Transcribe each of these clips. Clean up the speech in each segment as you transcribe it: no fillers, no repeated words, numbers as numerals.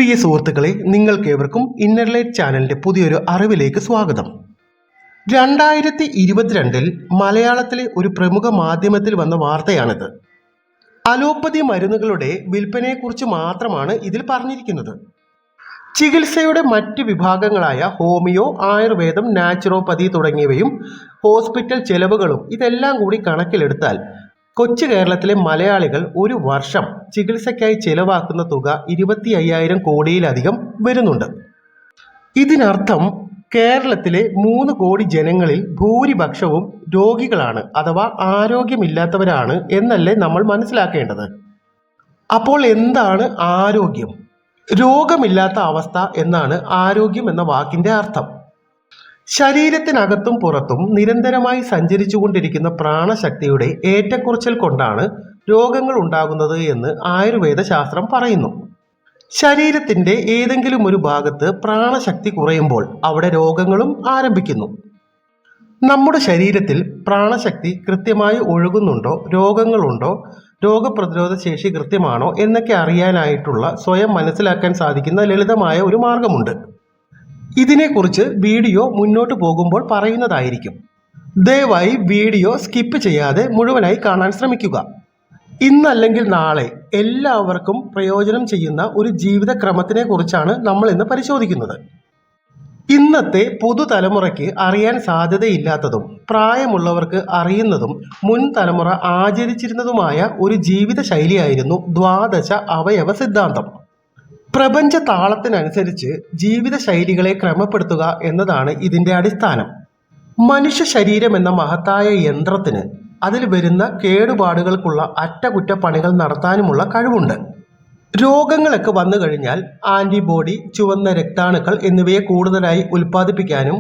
പ്രിയ സുഹൃത്തുക്കളെ, നിങ്ങൾക്കേവർക്കും inner light ചാനലിൻ്റെ പുതിയൊരു അറിവിലേക്ക് സ്വാഗതം. 2022 മലയാളത്തിലെ ഒരു പ്രമുഖ മാധ്യമത്തിൽ വന്ന വാർത്തയാണിത്. അലോപ്പതി മരുന്നുകളുടെ വിൽപ്പനയെക്കുറിച്ച് മാത്രമാണ് ഇതിൽ പറഞ്ഞിരിക്കുന്നത്. ചികിത്സയുടെ മറ്റ് വിഭാഗങ്ങളായ ഹോമിയോ, ആയുർവേദം, നാച്ചുറോപ്പതി തുടങ്ങിയവയും ഹോസ്പിറ്റൽ ചെലവുകളും ഇതെല്ലാം കൂടി കണക്കിലെടുത്താൽ കൊച്ചു കേരളത്തിലെ മലയാളികൾ ഒരു വർഷം ചികിത്സയ്ക്കായി ചെലവാക്കുന്ന തുക 25,000 കോടിയിലധികം വരുന്നുണ്ട്. ഇതിനർത്ഥം കേരളത്തിലെ 3 കോടി ജനങ്ങളിൽ ഭൂരിപക്ഷവും രോഗികളാണ്, അഥവാ ആരോഗ്യമില്ലാത്തവരാണ് എന്നല്ലേ നമ്മൾ മനസ്സിലാക്കേണ്ടത്. അപ്പോൾ എന്താണ് ആരോഗ്യം? രോഗമില്ലാത്ത അവസ്ഥ എന്നാണ് ആരോഗ്യം എന്ന വാക്കിൻ്റെ അർത്ഥം. ശരീരത്തിനകത്തും പുറത്തും നിരന്തരമായി സഞ്ചരിച്ചുകൊണ്ടിരിക്കുന്ന പ്രാണശക്തിയുടെ ഏറ്റക്കുറച്ചിൽ കൊണ്ടാണ് രോഗങ്ങൾ ഉണ്ടാകുന്നത് എന്ന് ആയുർവേദ ശാസ്ത്രം പറയുന്നു. ശരീരത്തിൻ്റെ ഏതെങ്കിലും ഒരു ഭാഗത്ത് പ്രാണശക്തി കുറയുമ്പോൾ അവിടെ രോഗങ്ങളും ആരംഭിക്കുന്നു. നമ്മുടെ ശരീരത്തിൽ പ്രാണശക്തി കൃത്യമായി ഒഴുകുന്നുണ്ടോ, രോഗങ്ങളുണ്ടോ, രോഗപ്രതിരോധ ശേഷി കൃത്യമാണോ എന്നൊക്കെ അറിയാനായിട്ടുള്ള സ്വയം മനസ്സിലാക്കാൻ സാധിക്കുന്ന ലളിതമായ ഒരു മാർഗമുണ്ട്. ഇതിനെക്കുറിച്ച് വീഡിയോ മുന്നോട്ട് പോകുമ്പോൾ പറയുന്നതായിരിക്കും. ദയവായി വീഡിയോ സ്കിപ്പ് ചെയ്യാതെ മുഴുവനായി കാണാൻ ശ്രമിക്കുക. ഇന്നല്ലെങ്കിൽ നാളെ എല്ലാവർക്കും പ്രയോജനം ചെയ്യുന്ന ഒരു ജീവിതക്രമത്തിനെ കുറിച്ചാണ് നമ്മൾ ഇന്ന് പരിശോധിക്കുന്നത്. ഇന്നത്തെ പുതുതലമുറയ്ക്ക് അറിയാൻ സാധ്യതയില്ലാത്തതും പ്രായമുള്ളവർക്ക് അറിയുന്നതും മുൻ തലമുറ ആചരിച്ചിരുന്നതുമായ ഒരു ജീവിത ശൈലിയായിരുന്നു ദ്വാദശ അവയവ സിദ്ധാന്തം. പ്രപഞ്ച താളത്തിനനുസരിച്ച് ജീവിത ശൈലികളെ ക്രമപ്പെടുത്തുക എന്നതാണ് ഇതിൻ്റെ അടിസ്ഥാനം. മനുഷ്യ ശരീരം എന്ന മഹത്തായ യന്ത്രത്തിന് അതിൽ വരുന്ന കേടുപാടുകൾക്കുള്ള അറ്റകുറ്റപ്പണികൾ നടത്താനുമുള്ള കഴിവുണ്ട്. രോഗങ്ങളൊക്കെ വന്നു കഴിഞ്ഞാൽ ആൻറ്റിബോഡി, ചുവന്ന രക്താണുക്കൾ എന്നിവയെ കൂടുതലായി ഉൽപ്പാദിപ്പിക്കാനും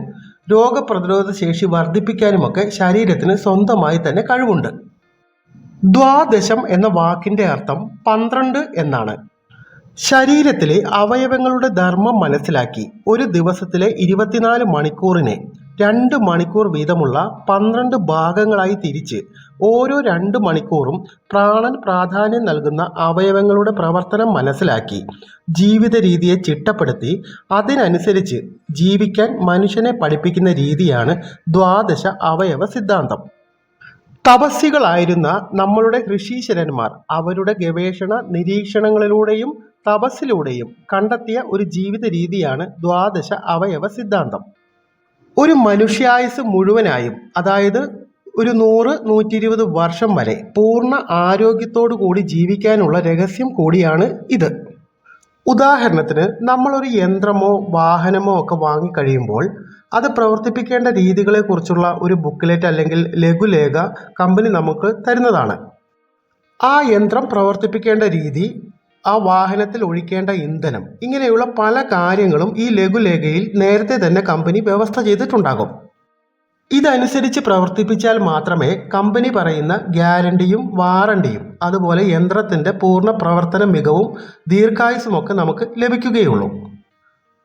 രോഗപ്രതിരോധ ശേഷി വർദ്ധിപ്പിക്കാനുമൊക്കെ ശരീരത്തിന് സ്വന്തമായി തന്നെ കഴിവുണ്ട്. ദ്വാദശം എന്ന വാക്കിൻ്റെ അർത്ഥം 12 എന്നാണ്. ശരീരത്തിലെ അവയവങ്ങളുടെ ധർമ്മം മനസ്സിലാക്കി ഒരു ദിവസത്തിലെ 24 മണിക്കൂറിനെ 2 മണിക്കൂർ വീതമുള്ള 12 ഭാഗങ്ങളായി തിരിച്ച് ഓരോ 2 മണിക്കൂറും പ്രാണൻ പ്രാധാന്യം നൽകുന്ന അവയവങ്ങളുടെ പ്രവർത്തനം മനസ്സിലാക്കി ജീവിത രീതിയെ ചിട്ടപ്പെടുത്തി അതിനനുസരിച്ച് ജീവിക്കാൻ മനുഷ്യനെ പഠിപ്പിക്കുന്ന രീതിയാണ് ദ്വാദശ അവയവ സിദ്ധാന്തം. തപസ്സികളായിരുന്ന നമ്മളുടെ ഋഷീശ്വരന്മാർ അവരുടെ ഗവേഷണ നിരീക്ഷണങ്ങളിലൂടെയും തപസ്സിലൂടെയും കണ്ടെത്തിയ ഒരു ജീവിത രീതിയാണ് ദ്വാദശ അവയവ സിദ്ധാന്തം. ഒരു മനുഷ്യായുസ് മുഴുവനായും, അതായത് ഒരു 100-120 വർഷം വരെ പൂർണ്ണ ആരോഗ്യത്തോടു കൂടി ജീവിക്കാനുള്ള രഹസ്യം കൂടിയാണ് ഇത്. ഉദാഹരണത്തിന്, നമ്മളൊരു യന്ത്രമോ വാഹനമോ ഒക്കെ വാങ്ങിക്കഴിയുമ്പോൾ അത് പ്രവർത്തിപ്പിക്കേണ്ട രീതികളെക്കുറിച്ചുള്ള ഒരു ബുക്ക്ലെറ്റ് അല്ലെങ്കിൽ ലഘുലേഖ കമ്പനി നമുക്ക് തരുന്നതാണ്. ആ യന്ത്രം പ്രവർത്തിപ്പിക്കേണ്ട രീതി, ആ വാഹനത്തിൽ ഒഴിക്കേണ്ട ഇന്ധനം, ഇങ്ങനെയുള്ള പല കാര്യങ്ങളും ഈ ലഘുലേഖയിൽ നേരത്തെ തന്നെ കമ്പനി വ്യവസ്ഥ ചെയ്തിട്ടുണ്ടാകും. ഇതനുസരിച്ച് പ്രവർത്തിപ്പിച്ചാൽ മാത്രമേ കമ്പനി പറയുന്ന ഗ്യാരണ്ടിയും വാറണ്ടിയും അതുപോലെ യന്ത്രത്തിൻ്റെ പൂർണ്ണ പ്രവർത്തന മികവും ദീർഘായുസുമൊക്കെ നമുക്ക് ലഭിക്കുകയുള്ളൂ.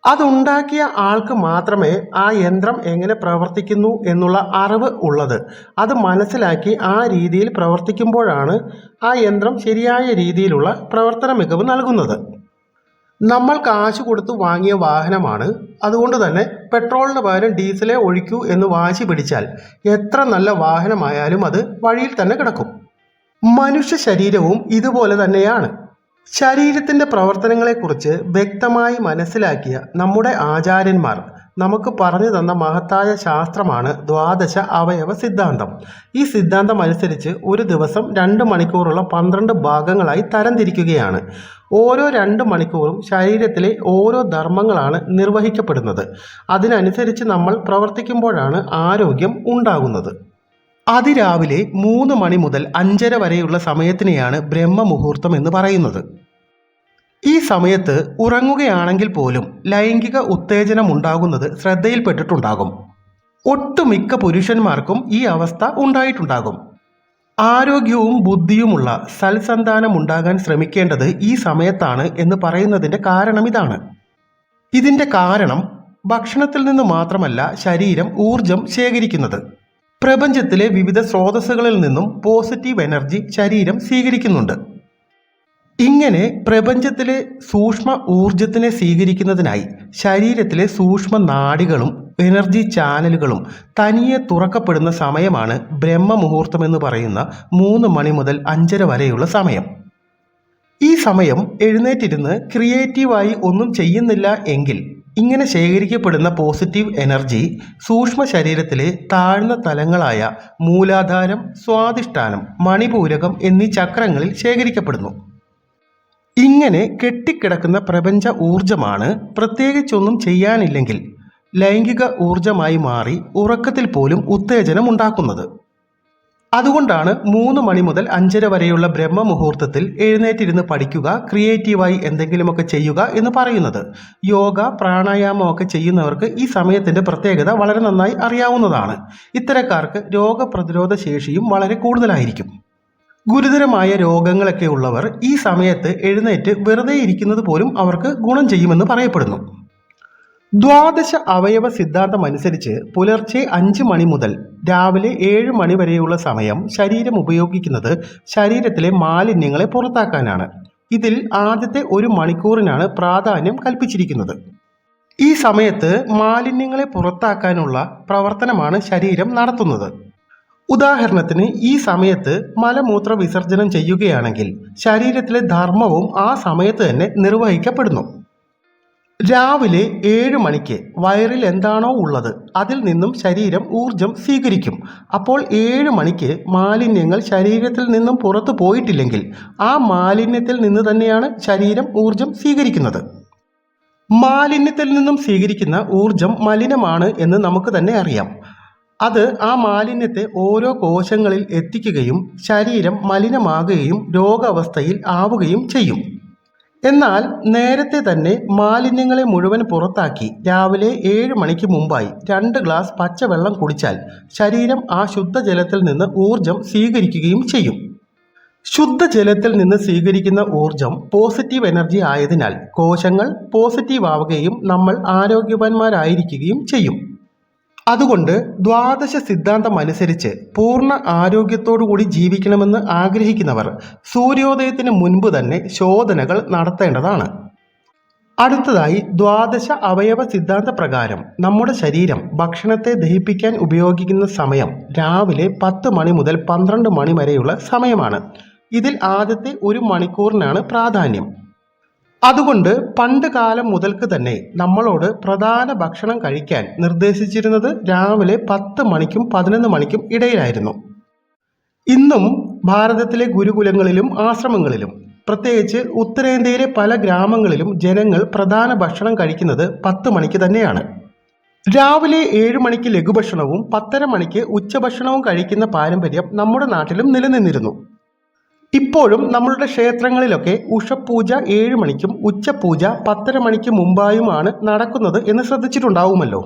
അതുണ്ടാക്കിയ ആൾക്ക് മാത്രമേ ആ യന്ത്രം എങ്ങനെ പ്രവർത്തിക്കുന്നു എന്നുള്ള അറിവ് ഉള്ളത്. അത് മനസ്സിലാക്കി ആ രീതിയിൽ പ്രവർത്തിക്കുമ്പോഴാണ് ആ യന്ത്രം ശരിയായ രീതിയിലുള്ള പ്രവർത്തന മികവ് നൽകുന്നത്. നമ്മൾ കാശ് കൊടുത്ത് വാങ്ങിയ വാഹനമാണ്, അതുകൊണ്ട് തന്നെ പെട്രോളിന് പകരം ഡീസലേ ഒഴിക്കൂ എന്ന് വാശി പിടിച്ചാൽ എത്ര നല്ല വാഹനമായാലും അത് വഴിയിൽ തന്നെ കിടക്കും. മനുഷ്യ ശരീരവും ഇതുപോലെ തന്നെയാണ്. ശരീരത്തിൻ്റെ പ്രവർത്തനങ്ങളെക്കുറിച്ച് വ്യക്തമായി മനസ്സിലാക്കിയ നമ്മുടെ ആചാര്യന്മാർ നമുക്ക് പറഞ്ഞു തന്ന മഹത്തായ ശാസ്ത്രമാണ് ദ്വാദശ അവയവ സിദ്ധാന്തം. ഈ സിദ്ധാന്തം അനുസരിച്ച് ഒരു ദിവസം 2 മണിക്കൂറുള്ള 12 ഭാഗങ്ങളായി തരംതിരിക്കുകയാണ്. ഓരോ 2 മണിക്കൂറും ശരീരത്തിലെ ഓരോ ധർമ്മങ്ങളാണ് നിർവഹിക്കപ്പെടുന്നത്. അതിനനുസരിച്ച് നമ്മൾ പ്രവർത്തിക്കുമ്പോഴാണ് ആരോഗ്യം ഉണ്ടാകുന്നത്. അതിരാവിലെ 3 മണി മുതൽ 5:30 വരെയുള്ള സമയത്തിനെയാണ് ബ്രഹ്മമുഹൂർത്തം എന്ന് പറയുന്നത്. ഈ സമയത്ത് ഉറങ്ങുകയാണെങ്കിൽ പോലും ലൈംഗിക ഉത്തേജനം ഉണ്ടാകുന്നത് ശ്രദ്ധയിൽപ്പെട്ടിട്ടുണ്ടാകും. ഒട്ടുമിക്ക പുരുഷന്മാർക്കും ഈ അവസ്ഥ ഉണ്ടായിട്ടുണ്ടാകും. ആരോഗ്യവും ബുദ്ധിയുമുള്ള സൽസന്താനം ഉണ്ടാകാൻ ശ്രമിക്കേണ്ടത് ഈ സമയത്താണ് എന്ന് പറയുന്നതിൻ്റെ കാരണം ഇതാണ്. ഇതിൻ്റെ കാരണം ഭക്ഷണത്തിൽ നിന്ന് മാത്രമല്ല ശരീരം ഊർജം ശേഖരിക്കുന്നത്. പ്രപഞ്ചത്തിലെ വിവിധ സ്രോതസ്സുകളിൽ നിന്നും പോസിറ്റീവ് എനർജി ശരീരം സ്വീകരിക്കുന്നുണ്ട്. ഇങ്ങനെ പ്രപഞ്ചത്തിലെ സൂക്ഷ്മ ഊർജത്തിനെ സ്വീകരിക്കുന്നതിനായി ശരീരത്തിലെ സൂക്ഷ്മ നാഡികളും എനർജി ചാനലുകളും തനിയെ തുറക്കപ്പെടുന്ന സമയമാണ് ബ്രഹ്മമുഹൂർത്തം എന്ന് പറയുന്ന 3 മണി മുതൽ 5:30 വരെയുള്ള സമയം. ഈ സമയം എഴുന്നേറ്റിരുന്ന് ക്രിയേറ്റീവായി ഒന്നും ചെയ്യുന്നില്ല എങ്കിൽ ഇങ്ങനെ ശേഖരിക്കപ്പെടുന്ന പോസിറ്റീവ് എനർജി സൂക്ഷ്മ ശരീരത്തിലെ താഴ്ന്ന തലങ്ങളായ മൂലാധാരം, സ്വാധിഷ്ഠാനം, മണിപൂരകം എന്നീ ചക്രങ്ങളിൽ ശേഖരിക്കപ്പെടുന്നു. ഇങ്ങനെ കെട്ടിക്കിടക്കുന്ന പ്രപഞ്ച ഊർജമാണ് പ്രത്യേകിച്ചൊന്നും ചെയ്യാനില്ലെങ്കിൽ ലൈംഗിക ഊർജമായി മാറി ഉറക്കത്തിൽ പോലും ഉത്തേജനം ഉണ്ടാക്കുന്നത്. അതുകൊണ്ടാണ് 3 മണി മുതൽ 5:30 വരെയുള്ള ബ്രഹ്മമുഹൂർത്തത്തിൽ എഴുന്നേറ്റിരുന്ന് പഠിക്കുക, ക്രിയേറ്റീവായി എന്തെങ്കിലുമൊക്കെ ചെയ്യുക എന്ന് പറയുന്നത്. യോഗ, പ്രാണായാമമൊക്കെ ചെയ്യുന്നവർക്ക് ഈ സമയത്തിൻ്റെ പ്രത്യേകത വളരെ നന്നായി അറിയാവുന്നതാണ്. ഇത്തരക്കാർക്ക് രോഗപ്രതിരോധ ശേഷിയും വളരെ കൂടുതലായിരിക്കും. ഗുരുതരമായ രോഗങ്ങളൊക്കെ ഉള്ളവർ ഈ സമയത്ത് എഴുന്നേറ്റ് വെറുതെ ഇരിക്കുന്നത് പോലും അവർക്ക് ഗുണം ചെയ്യുമെന്ന് പറയപ്പെടുന്നു. ദ്വാദശ അവയവ സിദ്ധാന്തം അനുസരിച്ച് പുലർച്ചെ 5 മണി മുതൽ രാവിലെ 7 മണി വരെയുള്ള സമയം ശരീരം ഉപയോഗിക്കുന്നത് ശരീരത്തിലെ മാലിന്യങ്ങളെ പുറത്താക്കാനാണ്. ഇതിൽ ആദ്യത്തെ 1 മണിക്കൂറിനാണ് പ്രാധാന്യം കൽപ്പിച്ചിരിക്കുന്നത്. ഈ സമയത്ത് മാലിന്യങ്ങളെ പുറത്താക്കാനുള്ള പ്രവർത്തനമാണ് ശരീരം നടത്തുന്നത്. ഉദാഹരണത്തിന് ഈ സമയത്ത് മലമൂത്ര വിസർജനം ചെയ്യുകയാണെങ്കിൽ ശരീരത്തിലെ ധർമ്മവും ആ സമയത്ത് തന്നെ നിർവഹിക്കപ്പെടുന്നു. രാവിലെ 7 മണിക്ക് വയറിൽ എന്താണോ ഉള്ളത് അതിൽ നിന്നും ശരീരം ഊർജം സ്വീകരിക്കും. അപ്പോൾ 7 മണിക്ക് മാലിന്യങ്ങൾ ശരീരത്തിൽ നിന്നും പുറത്തു പോയിട്ടില്ലെങ്കിൽ ആ മാലിന്യത്തിൽ നിന്ന് തന്നെയാണ് ശരീരം ഊർജം സ്വീകരിക്കുന്നത്. മാലിന്യത്തിൽ നിന്നും സ്വീകരിക്കുന്ന ഊർജം മലിനമാണ് എന്ന് നമുക്ക് തന്നെ അറിയാം. അത് ആ മാലിന്യത്തെ ഓരോ കോശങ്ങളിൽ എത്തിക്കുകയും ശരീരം മലിനമാകുകയും രോഗാവസ്ഥയിൽ ആവുകയും ചെയ്യും. എന്നാൽ നേരത്തെ തന്നെ മാലിന്യങ്ങളെ മുഴുവൻ പുറത്താക്കി രാവിലെ 7 മണിക്ക് മുമ്പായി 2 ഗ്ലാസ് പച്ചവെള്ളം കുടിച്ചാൽ ശരീരം ആ ശുദ്ധജലത്തിൽ നിന്ന് ഊർജം സ്വീകരിക്കുകയും ചെയ്യും. ശുദ്ധജലത്തിൽ നിന്ന് സ്വീകരിക്കുന്ന ഊർജം പോസിറ്റീവ് എനർജി ആയതിനാൽ കോശങ്ങൾ പോസിറ്റീവ് ആവുകയും നമ്മൾ ആരോഗ്യവാന്മാരായിരിക്കുകയും ചെയ്യും. അതുകൊണ്ട് ദ്വാദശ സിദ്ധാന്തം അനുസരിച്ച് പൂർണ്ണ ആരോഗ്യത്തോടുകൂടി ജീവിക്കണമെന്ന് ആഗ്രഹിക്കുന്നവർ സൂര്യോദയത്തിന് മുൻപ് തന്നെ ശോധനകൾ നടത്തേണ്ടതാണ്. അടുത്തതായി ദ്വാദശ അവയവ സിദ്ധാന്ത പ്രകാരം നമ്മുടെ ശരീരം ഭക്ഷണത്തെ ദഹിപ്പിക്കാൻ ഉപയോഗിക്കുന്ന സമയം രാവിലെ 10 മണി മുതൽ 12 മണി വരെയുള്ള സമയമാണ്. ഇതിൽ ആദ്യത്തെ 1 മണിക്കൂറിനാണ് പ്രാധാന്യം. അതുകൊണ്ട് പണ്ട് കാലം മുതൽക്ക് തന്നെ നമ്മളോട് പ്രധാന ഭക്ഷണം കഴിക്കാൻ നിർദ്ദേശിച്ചിരുന്നത് രാവിലെ 10 മണിക്കും 11 മണിക്കും ഇടയിലായിരുന്നു. ഇന്നും ഭാരതത്തിലെ ഗുരുകുലങ്ങളിലും ആശ്രമങ്ങളിലും പ്രത്യേകിച്ച് ഉത്തരേന്ത്യയിലെ പല ഗ്രാമങ്ങളിലും ജനങ്ങൾ പ്രധാന ഭക്ഷണം കഴിക്കുന്നത് 10 മണിക്ക് തന്നെയാണ്. രാവിലെ 7 മണിക്ക് ലഘുഭക്ഷണവും 10:30 മണിക്ക് ഉച്ചഭക്ഷണവും കഴിക്കുന്ന പാരമ്പര്യം നമ്മുടെ നാട്ടിലും നിലനിന്നിരുന്നു. ഇപ്പോഴും നമ്മളുടെ ക്ഷേത്രങ്ങളിലൊക്കെ ഉഷപൂജ 7 മണിക്കും ഉച്ചപൂജ 10:30 മണിക്ക് മുമ്പായുമാണ് നടക്കുന്നത് എന്ന് ശ്രദ്ധിച്ചിട്ടുണ്ടാവുമല്ലോ.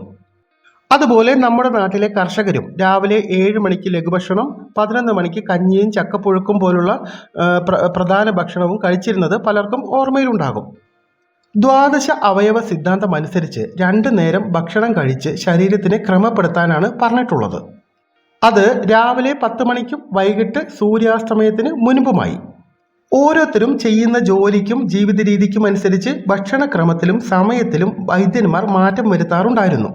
അതുപോലെ നമ്മുടെ നാട്ടിലെ കർഷകരും രാവിലെ 7 മണിക്ക് ലഘുഭക്ഷണം, 11 മണിക്ക് കഞ്ഞിയും ചക്കപ്പുഴുക്കും പോലുള്ള പ്രധാന ഭക്ഷണവും കഴിച്ചിരുന്നത് പലർക്കും ഓർമ്മയിലുണ്ടാകും. ദ്വാദശ അവയവ സിദ്ധാന്തം അനുസരിച്ച് 2 നേരം ഭക്ഷണം കഴിച്ച് ശരീരത്തിനെ ക്രമപ്പെടുത്താനാണ് പറഞ്ഞിട്ടുള്ളത്. അത് രാവിലെ 10 മണിക്കും വൈകിട്ട് സൂര്യാസ്തമയത്തിന് മുൻപുമായി. ഓരോരുത്തരും ചെയ്യുന്ന ജോലിക്കും ജീവിത രീതിക്കും അനുസരിച്ച് ഭക്ഷണക്രമത്തിലും സമയത്തിലും വൈദ്യന്മാർ മാറ്റം വരുത്താറുണ്ടായിരുന്നു.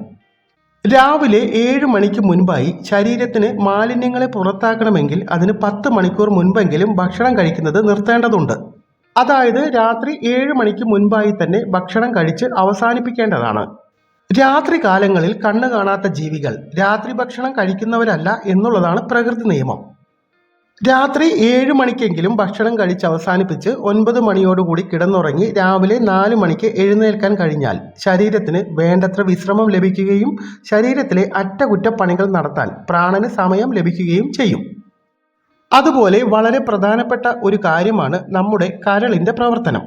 രാവിലെ 7 മണിക്ക് മുൻപായി ശരീരത്തിന് മാലിന്യങ്ങളെ പുറത്താക്കണമെങ്കിൽ അതിന് 10 മണിക്കൂർ മുൻപെങ്കിലും ഭക്ഷണം കഴിക്കുന്നത് നിർത്തേണ്ടതുണ്ട്. അതായത് രാത്രി 7 മണിക്ക് മുൻപായി തന്നെ ഭക്ഷണം കഴിച്ച് അവസാനിപ്പിക്കേണ്ടതാണ്. രാത്രി കാലങ്ങളിൽ കണ്ണു കാണാത്ത ജീവികൾ രാത്രി ഭക്ഷണം കഴിക്കുന്നവരല്ല എന്നുള്ളതാണ് പ്രകൃതി നിയമം. രാത്രി 7 മണിക്കെങ്കിലും ഭക്ഷണം കഴിച്ച് അവസാനിപ്പിച്ച് 9 മണിയോടുകൂടി കിടന്നുറങ്ങി രാവിലെ 4 മണിക്ക് എഴുന്നേൽക്കാൻ കഴിഞ്ഞാൽ ശരീരത്തിന് വേണ്ടത്ര വിശ്രമം ലഭിക്കുകയും ശരീരത്തിലെ അറ്റകുറ്റപ്പണികൾ നടത്താൻ പ്രാണന് സമയം ലഭിക്കുകയും ചെയ്യും. അതുപോലെ വളരെ പ്രധാനപ്പെട്ട ഒരു കാര്യമാണ് നമ്മുടെ കരളിൻ്റെ പ്രവർത്തനം.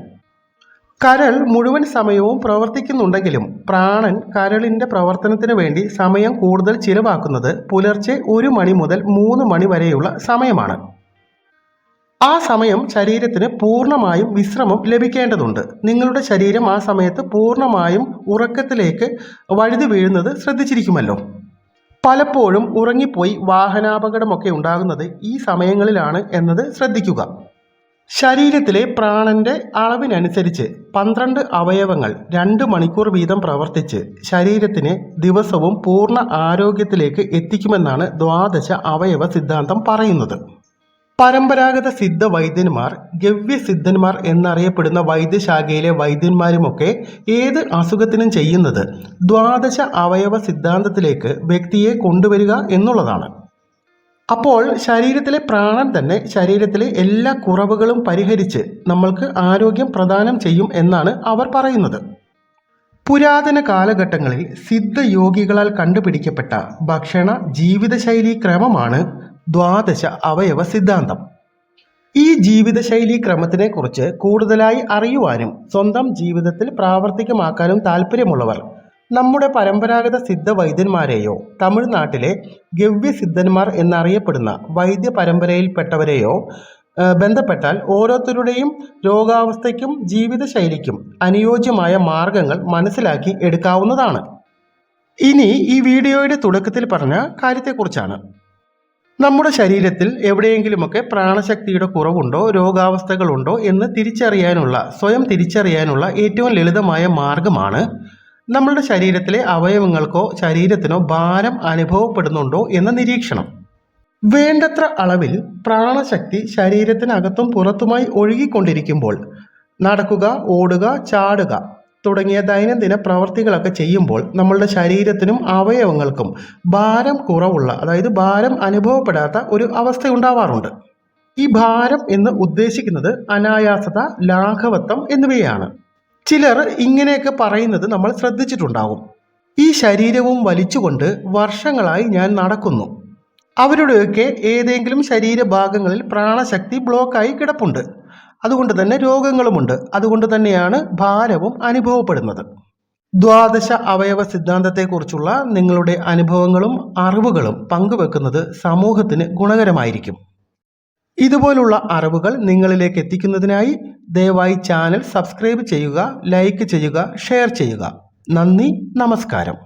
കരൾ മുഴുവൻ സമയവും പ്രവർത്തിക്കുന്നുണ്ടെങ്കിലും പ്രാണൻ കരളിൻ്റെ പ്രവർത്തനത്തിന് വേണ്ടി സമയം കൂടുതൽ ചിലവാക്കുന്നത് പുലർച്ചെ 1 മണി മുതൽ 3 മണി വരെയുള്ള സമയമാണ്. ആ സമയം ശരീരത്തിന് പൂർണ്ണമായും വിശ്രമം ലഭിക്കേണ്ടതുണ്ട്. നിങ്ങളുടെ ശരീരം ആ സമയത്ത് പൂർണ്ണമായും ഉറക്കത്തിലേക്ക് വഴുതി വീഴുന്നത് ശ്രദ്ധിച്ചിരിക്കുമല്ലോ. പലപ്പോഴും ഉറങ്ങിപ്പോയി വാഹനാപകടമൊക്കെ ഉണ്ടാകുന്നത് ഈ സമയങ്ങളിലാണ് എന്നത് ശ്രദ്ധിക്കുക. ശരീരത്തിലെ പ്രാണന്റെ അളവിനനുസരിച്ച് 12 അവയവങ്ങൾ 2 മണിക്കൂർ വീതം പ്രവർത്തിച്ച് ശരീരത്തിനെ ദിവസവും പൂർണ്ണ ആരോഗ്യത്തിലേക്ക് എത്തിക്കുമെന്നാണ് ദ്വാദശ അവയവ സിദ്ധാന്തം പറയുന്നത്. പരമ്പരാഗത സിദ്ധ വൈദ്യന്മാർ, ഗവ്യസിദ്ധന്മാർ എന്നറിയപ്പെടുന്ന വൈദ്യശാഖയിലെ വൈദ്യന്മാരുമൊക്കെ ഏത് അസുഖത്തിനും ചെയ്യുന്നത് ദ്വാദശ അവയവ സിദ്ധാന്തത്തിലേക്ക് വ്യക്തിയെ കൊണ്ടുവരിക എന്നുള്ളതാണ്. അപ്പോൾ ശരീരത്തിലെ പ്രാണൻ തന്നെ ശരീരത്തിലെ എല്ലാ കുറവുകളും പരിഹരിച്ച് നമ്മൾക്ക് ആരോഗ്യം പ്രദാനം ചെയ്യും എന്നാണ് അവർ പറയുന്നത്. പുരാതന കാലഘട്ടങ്ങളിൽ സിദ്ധയോഗികളാൽ കണ്ടുപിടിക്കപ്പെട്ട ഭക്ഷണ ജീവിതശൈലി ക്രമമാണ് ദ്വാദശ അവയവ സിദ്ധാന്തം. ഈ ജീവിതശൈലി ക്രമത്തിനെ കുറിച്ച് കൂടുതലായി അറിയുവാനും സ്വന്തം ജീവിതത്തിൽ പ്രാവർത്തികമാക്കാനും താല്പര്യമുള്ളവർ നമ്മുടെ പരമ്പരാഗത സിദ്ധ വൈദ്യന്മാരെയോ തമിഴ്നാട്ടിലെ ഗവ്യസിദ്ധന്മാർ എന്നറിയപ്പെടുന്ന വൈദ്യ പരമ്പരയിൽപ്പെട്ടവരെയോ ബന്ധപ്പെട്ടാൽ ഓരോരുത്തരുടെയും രോഗാവസ്ഥയ്ക്കും ജീവിതശൈലിക്കും അനുയോജ്യമായ മാർഗങ്ങൾ മനസ്സിലാക്കി എടുക്കാവുന്നതാണ്. ഇനി ഈ വീഡിയോയുടെ തുടക്കത്തിൽ പറഞ്ഞ കാര്യത്തെക്കുറിച്ചാണ്. നമ്മുടെ ശരീരത്തിൽ എവിടെയെങ്കിലുമൊക്കെ പ്രാണശക്തിയുടെ കുറവുണ്ടോ, രോഗാവസ്ഥകളുണ്ടോ എന്ന് സ്വയം തിരിച്ചറിയാനുള്ള ഏറ്റവും ലളിതമായ മാർഗമാണ് നമ്മളുടെ ശരീരത്തിലെ അവയവങ്ങൾക്കോ ശരീരത്തിനോ ഭാരം അനുഭവപ്പെടുന്നുണ്ടോ എന്ന നിരീക്ഷണം. വേണ്ടത്ര അളവിൽ പ്രാണശക്തി ശരീരത്തിനകത്തും പുറത്തുമായി ഒഴുകിക്കൊണ്ടിരിക്കുമ്പോൾ നടക്കുക, ഓടുക, ചാടുക തുടങ്ങിയ ദൈനംദിന പ്രവർത്തികളൊക്കെ ചെയ്യുമ്പോൾ നമ്മളുടെ ശരീരത്തിനും അവയവങ്ങൾക്കും ഭാരം കുറവുള്ള, അതായത് ഭാരം അനുഭവപ്പെടാത്ത ഒരു അവസ്ഥ ഉണ്ടാവാറുണ്ട്. ഈ ഭാരം എന്ന് ഉദ്ദേശിക്കുന്നത് അനായാസത, ലാഘവത്വം എന്നിവയാണ്. ചിലർ ഇങ്ങനെയൊക്കെ പറയുന്നത് നമ്മൾ ശ്രദ്ധിച്ചിട്ടുണ്ടാകും. ഈ ശരീരവും വലിച്ചുകൊണ്ട് വർഷങ്ങളായി ഞാൻ നടക്കുന്നു. അവരുടെയൊക്കെ ഏതെങ്കിലും ശരീരഭാഗങ്ങളിൽ പ്രാണശക്തി ബ്ലോക്കായി കിടപ്പുണ്ട്. അതുകൊണ്ട് തന്നെ രോഗങ്ങളുമുണ്ട്. അതുകൊണ്ട് തന്നെയാണ് ഭാരവും അനുഭവപ്പെടുന്നത്. ദ്വാദശ അവയവ സിദ്ധാന്തത്തെക്കുറിച്ചുള്ള നിങ്ങളുടെ അനുഭവങ്ങളും അറിവുകളും പങ്കുവെക്കുന്നത് സമൂഹത്തിന് ഗുണകരമായിരിക്കും. ഇതുപോലുള്ള അറിവുകൾ നിങ്ങളിലേക്ക് എത്തിക്കുന്നതിനായി ദയവായി ചാനൽ സബ്സ്ക്രൈബ് ചെയ്യുക, ലൈക്ക് ചെയ്യുക, ഷെയർ ചെയ്യുക. നന്ദി, നമസ്കാരം.